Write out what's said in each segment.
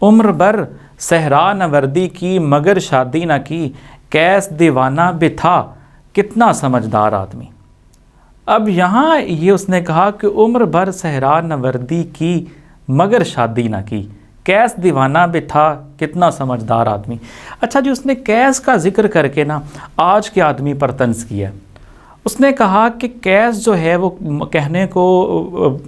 عمر بھر صحرا نہ وردی کی مگر شادی نہ کی، کیس دیوانہ بھی تھا کتنا سمجھدار آدمی۔ اب یہاں یہ اس نے کہا کہ عمر بھر صحرا نہ وردی کی مگر شادی نہ کی، کیس دیوانہ بھی تھا کتنا سمجھدار آدمی۔ اچھا جی، اس نے کیس کا ذکر کر کے نا آج کے آدمی پر طنز کیا۔ اس نے کہا کہ کیس جو ہے وہ کہنے کو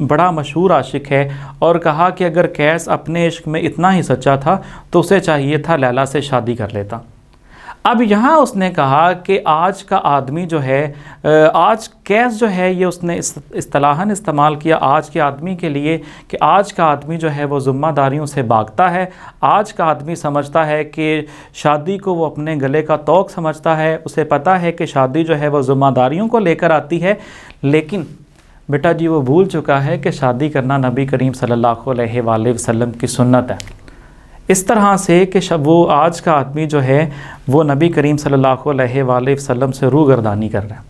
بڑا مشہور عاشق ہے، اور کہا کہ اگر کیس اپنے عشق میں اتنا ہی سچا تھا تو اسے چاہیے تھا لیلا سے شادی کر لیتا۔ اب یہاں اس نے کہا کہ آج کا آدمی جو ہے، آج کیس جو ہے، یہ اس نے اصطلاحاً استعمال کیا آج کے آدمی کے لیے کہ آج کا آدمی جو ہے وہ ذمہ داریوں سے بھاگتا ہے۔ آج کا آدمی سمجھتا ہے کہ شادی کو وہ اپنے گلے کا طوق سمجھتا ہے، اسے پتہ ہے کہ شادی جو ہے وہ ذمہ داریوں کو لے کر آتی ہے، لیکن بیٹا جی وہ بھول چکا ہے کہ شادی کرنا نبی کریم صلی اللہ علیہ وآلہ وسلم کی سنت ہے۔ اس طرح سے کہ وہ آج کا آدمی جو ہے وہ نبی کریم صلی اللہ علیہ وآلہ وسلم سے روگردانی کر رہا ہے۔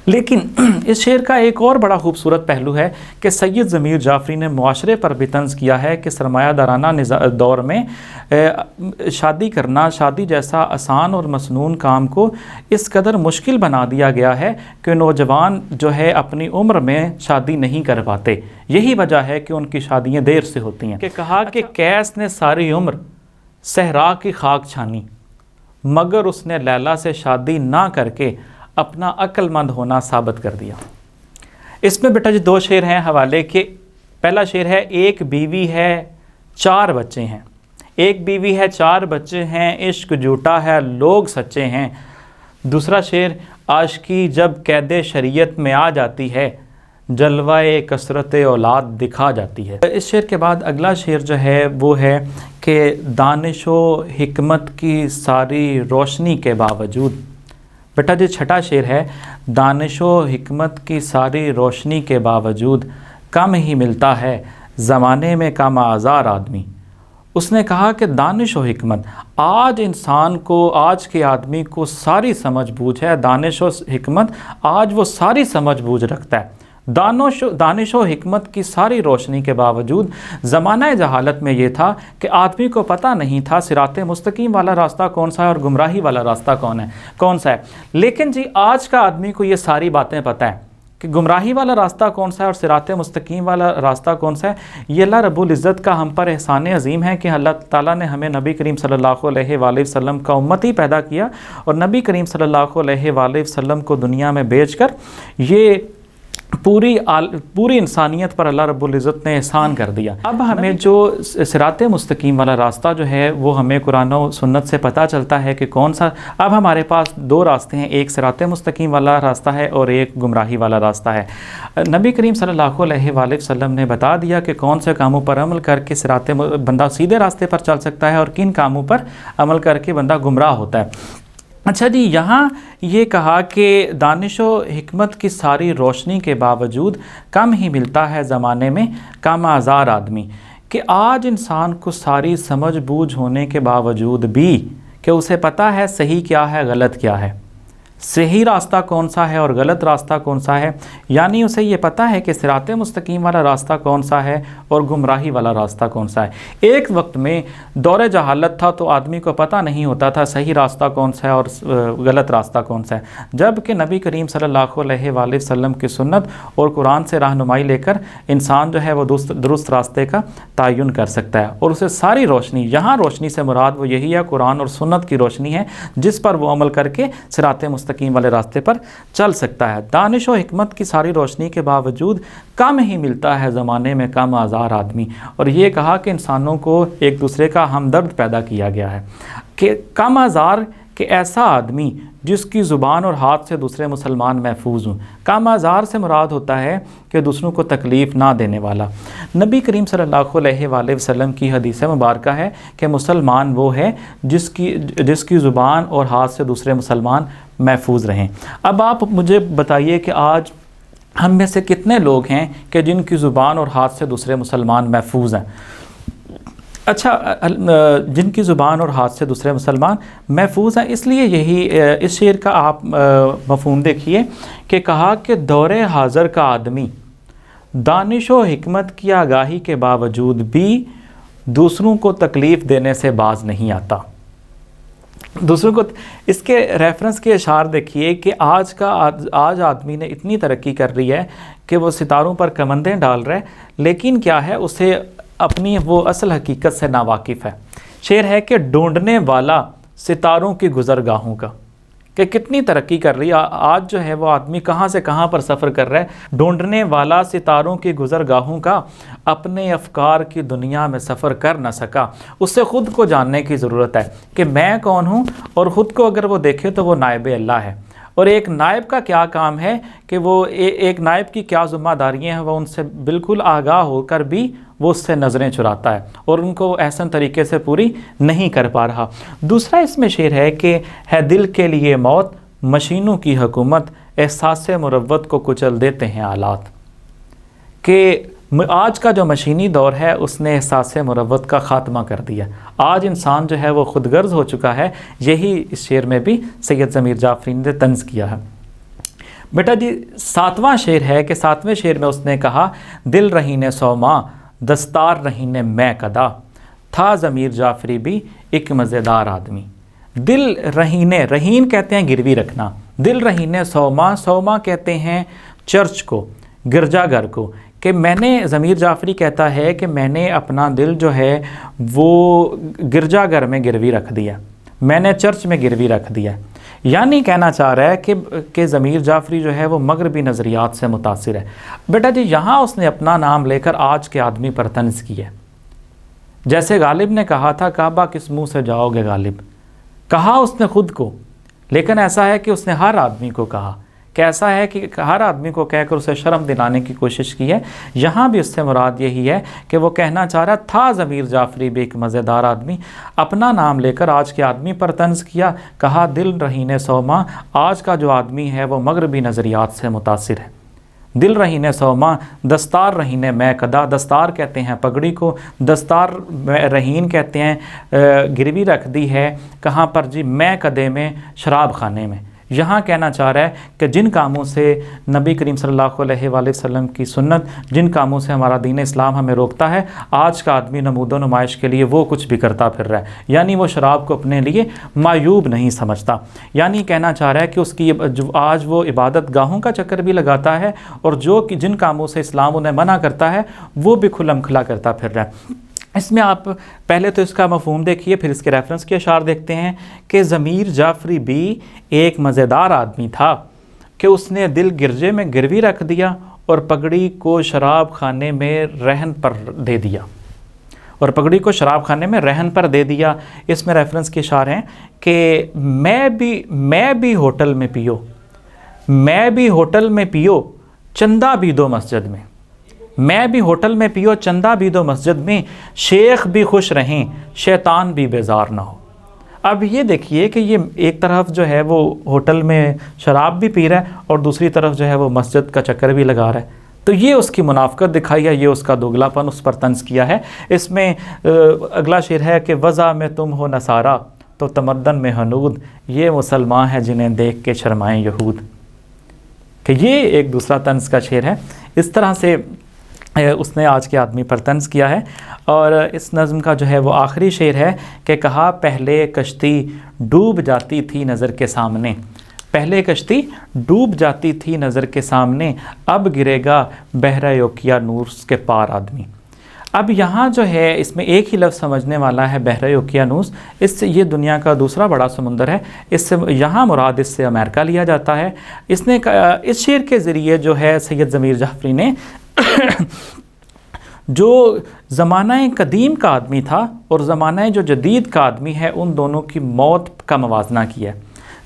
لیکن اس شعر کا ایک اور بڑا خوبصورت پہلو ہے کہ سید ضمیر جعفری نے معاشرے پر بھی طنز کیا ہے کہ سرمایہ دارانہ دور میں شادی کرنا، شادی جیسا آسان اور مسنون کام کو اس قدر مشکل بنا دیا گیا ہے کہ نوجوان جو ہے اپنی عمر میں شادی نہیں کر پاتے۔ یہی وجہ ہے کہ ان کی شادیاں دیر سے ہوتی ہیں۔ کہ کہا کہ کیس نے ساری عمر صحرا کی خاک چھانی، مگر اس نے لیلا سے شادی نہ کر کے اپنا عقل مند ہونا ثابت کر دیا۔ اس میں بیٹا جی دو شعر ہیں حوالے کے۔ پہلا شعر ہے ایک بیوی ہے 4 بچے ہیں، ایک بیوی ہے 4 بچے ہیں، عشق جھوٹا ہے لوگ سچے ہیں۔ دوسرا شعر عاشقی جب قید شریعت میں آ جاتی ہے، جلوہ کثرت اولاد دکھا جاتی ہے۔ اس شعر کے بعد اگلا شعر جو ہے وہ ہے کہ دانش و حکمت کی ساری روشنی کے باوجود، بیٹا جی چھٹا شعر ہے دانش و حکمت کی ساری روشنی کے باوجود کم ہی ملتا ہے زمانے میں کم آزار آدمی۔ اس نے کہا کہ دانش و حکمت، آج انسان کو، آج کے آدمی کو ساری سمجھ بوجھ ہے، دانش و حکمت آج وہ ساری سمجھ بوجھ رکھتا ہے، دانش و حکمت کی ساری روشنی کے باوجود زمانہ جہالت میں یہ تھا کہ آدمی کو پتہ نہیں تھا صراط مستقیم والا راستہ کون سا ہے اور گمراہی والا راستہ کون سا ہے۔ لیکن جی آج کا آدمی کو یہ ساری باتیں پتہ ہے کہ گمراہی والا راستہ کون سا ہے اور صراط مستقیم والا راستہ کون سا ہے۔ یہ اللہ رب العزت کا ہم پر احسان عظیم ہے کہ اللہ تعالیٰ نے ہمیں نبی کریم صلی اللہ علیہ وآلہ وسلم کا امتی پیدا کیا، اور نبی کریم صلی اللہ علیہ وآلہ وسلم کو دنیا میں بھیج کر یہ پوری انسانیت پر اللہ رب العزت نے احسان کر دیا۔ اب ہمیں جو صراط مستقیم والا راستہ جو ہے وہ ہمیں قرآن و سنت سے پتہ چلتا ہے کہ کون سا۔ اب ہمارے پاس 2 راستے ہیں، ایک صراط مستقیم والا راستہ ہے اور ایک گمراہی والا راستہ ہے۔ نبی کریم صلی اللہ علیہ وآلہ وسلم نے بتا دیا کہ کون سے کاموں پر عمل کر کے بندہ سیدھے راستے پر چل سکتا ہے اور کن کاموں پر عمل کر کے بندہ گمراہ ہوتا ہے۔ اچھا جی، یہاں یہ کہا کہ دانش و حکمت کی ساری روشنی کے باوجود کم ہی ملتا ہے زمانے میں کم آزار آدمی، کہ آج انسان کو ساری سمجھ بوجھ ہونے کے باوجود بھی کہ اسے پتہ ہے صحیح کیا ہے غلط کیا ہے، صحیح راستہ کون سا ہے اور غلط راستہ کون سا ہے، یعنی اسے یہ پتہ ہے کہ صراط مستقیم والا راستہ کون سا ہے اور گمراہی والا راستہ کون سا ہے۔ ایک وقت میں دور جہالت تھا تو آدمی کو پتہ نہیں ہوتا تھا صحیح راستہ کون سا ہے اور غلط راستہ کون سا ہے، جب کہ نبی کریم صلی اللہ علیہ وآلہ وسلم کی سنت اور قرآن سے رہنمائی لے کر انسان جو ہے وہ درست راستے کا تعین کر سکتا ہے، اور اسے ساری روشنی، یہاں روشنی سے مراد وہ یہی ہے قرآن اور سنت کی روشنی ہے جس پر وہ عمل کر کے صراط مستقیم والے راستے پر چل سکتا ہے۔ دانش و حکمت کی ساری روشنی کے باوجود کم ہی ملتا ہے زمانے میں کم آزار آدمی، اور یہ کہا کہ انسانوں کو ایک دوسرے کا ہمدرد پیدا کیا گیا ہے کہ کم آزار کہ ایسا آدمی جس کی زبان اور ہاتھ سے دوسرے مسلمان محفوظ ہوں۔ کم آزار سے مراد ہوتا ہے کہ دوسروں کو تکلیف نہ دینے والا۔ نبی کریم صلی اللہ علیہ وآلہ وسلم کی حدیث مبارکہ ہے کہ مسلمان وہ ہے جس کی زبان اور ہاتھ سے دوسرے مسلمان محفوظ رہیں۔ اب آپ مجھے بتائیے کہ آج ہم میں سے کتنے لوگ ہیں کہ جن کی زبان اور ہاتھ سے دوسرے مسلمان محفوظ ہیں؟ اچھا، جن کی زبان اور ہاتھ سے دوسرے مسلمان محفوظ ہیں، اس لیے یہی اس شعر کا آپ مفہوم دیکھیے کہ کہا کہ دور حاضر کا آدمی دانش و حکمت کی آگاہی کے باوجود بھی دوسروں کو تکلیف دینے سے باز نہیں آتا. دوسروں کو اس کے ریفرنس کے اشعار دیکھیے کہ آج آدمی نے اتنی ترقی کر لی ہے کہ وہ ستاروں پر کمندیں ڈال رہے، لیکن کیا ہے، اسے اپنی وہ اصل حقیقت سے ناواقف ہے. شعر ہے کہ ڈھونڈنے والا ستاروں کی گزرگاہوں کا، کہ کتنی ترقی کر رہی ہے آج جو ہے وہ آدمی کہاں سے کہاں پر سفر کر رہا ہے. ڈھونڈنے والا ستاروں کی گزرگاہوں کا، اپنے افکار کی دنیا میں سفر کر نہ سکا. اسے خود کو جاننے کی ضرورت ہے کہ میں کون ہوں، اور خود کو اگر وہ دیکھے تو وہ نائب اللہ ہے. اور ایک نائب کا کیا کام ہے کہ وہ ایک نائب کی کیا ذمہ داریاں ہیں، وہ ان سے بالکل آگاہ ہو کر بھی وہ اس سے نظریں چراتا ہے اور ان کو احسن طریقے سے پوری نہیں کر پا رہا. دوسرا اس میں شعر ہے کہ ہے دل کے لیے موت مشینوں کی حکومت، احساس مروت کو کچل دیتے ہیں آلات. کہ آج کا جو مشینی دور ہے اس نے احساس مروت کا خاتمہ کر دیا. آج انسان جو ہے وہ خود غرض ہو چکا ہے. یہی اس شعر میں بھی سید ضمیر جعفری نے طنز کیا ہے. بیٹا جی 7واں شعر ہے کہ 7ویں شعر میں اس نے کہا دل رہین سوما دستار رہین میں کدا، تھا ضمیر جعفری بھی ایک مزیدار آدمی. دل رہین کہتے ہیں گروی رکھنا. دل رہین سوما کہتے ہیں چرچ کو، گرجا گھر کو. کہ میں نے، ضمیر جعفری کہتا ہے کہ میں نے اپنا دل جو ہے وہ گرجا گھر میں گروی رکھ دیا، میں نے چرچ میں گروی رکھ دیا. یعنی کہنا چاہ رہا ہے کہ ضمیر جعفری جو ہے وہ مغربی نظریات سے متاثر ہے. بیٹا جی یہاں اس نے اپنا نام لے کر آج کے آدمی پر طنز کیا. جیسے غالب نے کہا تھا کعبہ کس منہ سے جاؤ گے غالب، کہا اس نے خود کو، لیکن ایسا ہے کہ اس نے ہر آدمی کو کہا، کہ ایسا ہے کہ ہر آدمی کو کہہ کر اسے شرم دلانے کی کوشش کی ہے. یہاں بھی اس سے مراد یہی ہے کہ وہ کہنا چاہ رہا تھا ضمیر جعفری بھی ایک مزیدار آدمی، اپنا نام لے کر آج کے آدمی پر طنز کیا. کہا دل رہین سوما، آج کا جو آدمی ہے وہ مغربی نظریات سے متاثر ہے. دل رہین سوما دستار رہین میں کدا، دستار کہتے ہیں پگڑی کو، دستار رہین کہتے ہیں گروی رکھ دی ہے. کہاں پر جی؟ میں کدے میں، شراب خانے میں. یہاں کہنا چاہ رہا ہے کہ جن کاموں سے نبی کریم صلی اللہ علیہ وآلہ وسلم کی سنت، جن کاموں سے ہمارا دین اسلام ہمیں روکتا ہے، آج کا آدمی نمود و نمائش کے لیے وہ کچھ بھی کرتا پھر رہا ہے. یعنی وہ شراب کو اپنے لیے معیوب نہیں سمجھتا. یعنی کہنا چاہ رہا ہے کہ اس کی آج وہ عبادت گاہوں کا چکر بھی لگاتا ہے، اور جن کاموں سے اسلام انہیں منع کرتا ہے وہ بھی کھلم کھلا کرتا پھر رہا ہے. اس میں آپ پہلے تو اس کا مفہوم دیکھیے، پھر اس کے ریفرنس کے اشعار دیکھتے ہیں کہ ضمیر جعفری بھی ایک مزیدار آدمی تھا کہ اس نے دل گرجے میں گروی رکھ دیا اور پگڑی کو شراب خانے میں رہن پر دے دیا، اور پگڑی کو شراب خانے میں رہن پر دے دیا. اس میں ریفرنس کے اشعار ہیں کہ میں بھی ہوٹل میں پیو، میں بھی ہوٹل میں پیو چندہ بھی دو مسجد میں. میں بھی ہوٹل میں پیو چندہ بھی دو مسجد میں، شیخ بھی خوش رہیں شیطان بھی بیزار نہ ہو. اب یہ دیکھیے کہ یہ ایک طرف جو ہے وہ ہوٹل میں شراب بھی پی رہا ہے اور دوسری طرف جو ہے وہ مسجد کا چکر بھی لگا رہا ہے. تو یہ اس کی منافقت دکھائی ہے، یہ اس کا دوگلا پن اس پر طنز کیا ہے. اس میں اگلا شعر ہے کہ وضع میں تم ہو نصارہ تو تمدن میں ہنود، یہ مسلمان ہیں جنہیں دیکھ کے شرمائیں یہود. کہ یہ ایک دوسرا طنز کا شعر ہے. اس طرح سے اس نے آج کے آدمی پر طنز کیا ہے. اور اس نظم کا جو ہے وہ آخری شعر ہے کہ کہا پہلے کشتی ڈوب جاتی تھی نظر کے سامنے، پہلے کشتی ڈوب جاتی تھی نظر کے سامنے، اب گرے گا بحر اوقیانوس کے پار آدمی. اب یہاں جو ہے اس میں ایک ہی لفظ سمجھنے والا ہے بحر اوقیانوس. اس سے یہ دنیا کا دوسرا بڑا سمندر ہے. اس سے یہاں مراد اس سے امریکہ لیا جاتا ہے. اس نے اس شعر کے ذریعے جو ہے سید ضمیر جعفری نے جو زمانہ قدیم کا آدمی تھا اور زمانہ جو جدید کا آدمی ہے ان دونوں کی موت کا موازنہ کیا ہے.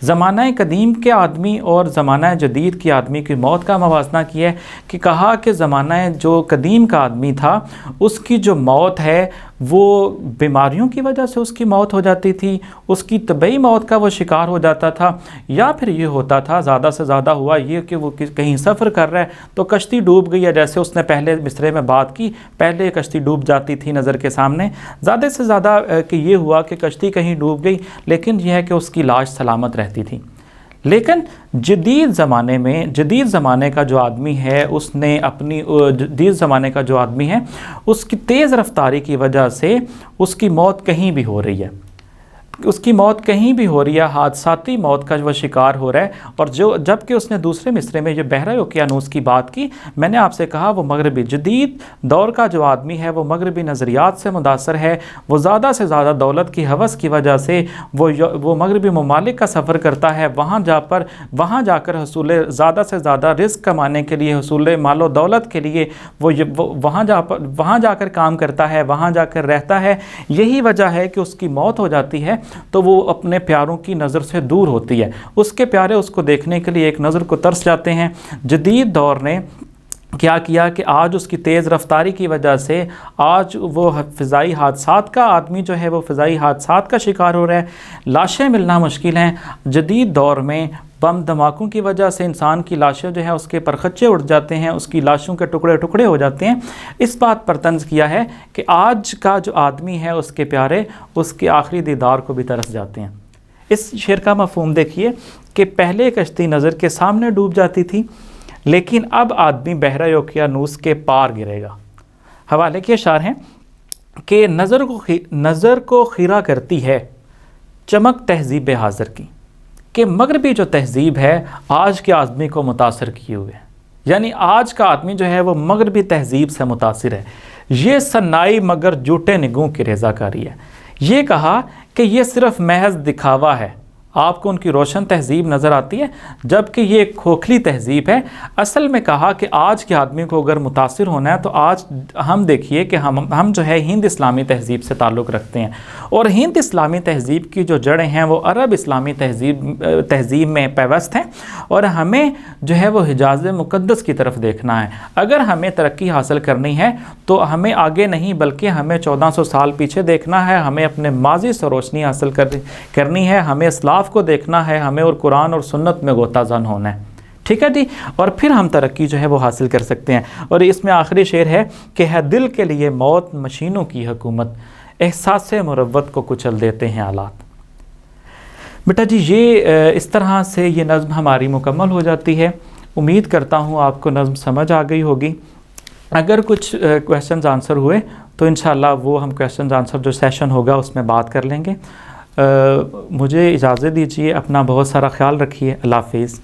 زمانہ قدیم کے آدمی اور زمانہ جدید کے آدمی کی موت کا موازنہ کیا ہے کہ کہا کہ زمانہ جو قدیم کا آدمی تھا اس کی جو موت ہے وہ بیماریوں کی وجہ سے اس کی موت ہو جاتی تھی، اس کی طبعی موت کا وہ شکار ہو جاتا تھا، یا پھر یہ ہوتا تھا زیادہ سے زیادہ ہوا یہ کہ وہ کہیں سفر کر رہا ہے تو کشتی ڈوب گئی ہے. جیسے اس نے پہلے مصرعے میں بات کی، پہلے کشتی ڈوب جاتی تھی نظر کے سامنے، زیادہ سے زیادہ کہ یہ ہوا کہ کشتی کہیں ڈوب گئی لیکن یہ ہے کہ اس کی لاش سلامت رہتی تھی. لیکن جدید زمانے کا جو آدمی ہے اس نے اپنی جدید زمانے کا جو آدمی ہے اس کی تیز رفتاری کی وجہ سے اس کی موت کہیں بھی ہو رہی ہے، حادثاتی موت کا وہ شکار ہو رہا ہے۔ اور جب کہ اس نے دوسرے مصرعے میں یہ بحرہ اوقیانوس کی بات کی، میں نے آپ سے کہا وہ مغربی جدید دور کا جو آدمی ہے وہ مغربی نظریات سے متاثر ہے، وہ زیادہ سے زیادہ دولت کی ہوس کی وجہ سے وہ مغربی ممالک کا سفر کرتا ہے، وہاں جا کر زیادہ سے زیادہ رزق کمانے کے لیے، حصول مال و دولت کے لیے وہ وہاں جا کر کام کرتا ہے، وہاں جا کر رہتا ہے۔ یہی وجہ ہے کہ اس کی موت ہو جاتی ہے تو وہ اپنے پیاروں کی نظر سے دور ہوتی ہے، اس کے پیارے اس کو دیکھنے کے لیے ایک نظر کو ترس جاتے ہیں۔ جدید دور نے کیا کیا کہ آج اس کی تیز رفتاری کی وجہ سے آج وہ فضائی حادثات کا آدمی جو ہے وہ فضائی حادثات کا شکار ہو رہا ہے، لاشیں ملنا مشکل ہیں۔ جدید دور میں بم دھماکوں کی وجہ سے انسان کی لاشیں جو ہیں اس کے پرخچے اڑ جاتے ہیں، اس کی لاشوں کے ٹکڑے ٹکڑے ہو جاتے ہیں۔ اس بات پر طنز کیا ہے کہ آج کا جو آدمی ہے اس کے پیارے اس کے آخری دیدار کو بھی ترس جاتے ہیں۔ اس شعر کا مفہوم دیکھیے کہ پہلے کشتی نظر کے سامنے ڈوب جاتی تھی، لیکن اب آدمی بحرہ اوقیانوس کے پار گرے گا۔ حوالے کے اشعار ہیں کہ نظر کو خیرہ کرتی ہے چمک تہذیب حاضر کی، کہ مغربی جو تہذیب ہے آج کے آدمی کو متاثر کیے ہوئے ہے، یعنی آج کا آدمی جو ہے وہ مغربی تہذیب سے متاثر ہے۔ یہ صنائی مگر جھوٹے نگوں کی رضا کاری ہے۔ یہ کہا کہ یہ صرف محض دکھاوا ہے، آپ کو ان کی روشن تہذیب نظر آتی ہے جبکہ یہ ایک کھوکھلی تہذیب ہے۔ اصل میں کہا کہ آج کے آدمی کو اگر متاثر ہونا ہے تو آج ہم دیکھیے کہ ہم جو ہے ہند اسلامی تہذیب سے تعلق رکھتے ہیں، اور ہند اسلامی تہذیب کی جو جڑیں ہیں وہ عرب اسلامی تہذیب میں پیوست ہیں، اور ہمیں جو ہے وہ حجاز مقدس کی طرف دیکھنا ہے۔ اگر ہمیں ترقی حاصل کرنی ہے تو ہمیں آگے نہیں بلکہ ہمیں 1400 سال پیچھے دیکھنا ہے، ہمیں اپنے ماضی سے روشنی حاصل کرنی ہے، ہمیں اسلاف کو دیکھنا ہے، ہمیں اور قرآن اور سنت میں غوطہ زن ہونا ہے، ٹھیک ہے جی، اور پھر ہم ترقی جو ہے وہ حاصل کر سکتے ہیں۔ اور اس میں آخری شعر ہے کہ ہے دل کے لیے موت مشینوں کی حکومت، احساس مروت کو کچل دیتے ہیں آلات۔ بیٹا جی یہ اس طرح سے یہ نظم ہماری مکمل ہو جاتی ہے۔ امید کرتا ہوں آپ کو نظم سمجھ آ گئی ہوگی۔ اگر کچھ کویسچنز آنسر ہوئے تو انشاءاللہ وہ ہم کویسچنز آنسر جو سیشن ہوگا اس میں بات کر لیں گے۔ مجھے اجازت دیجیے، اپنا بہت سارا خیال رکھیے، اللہ حافظ۔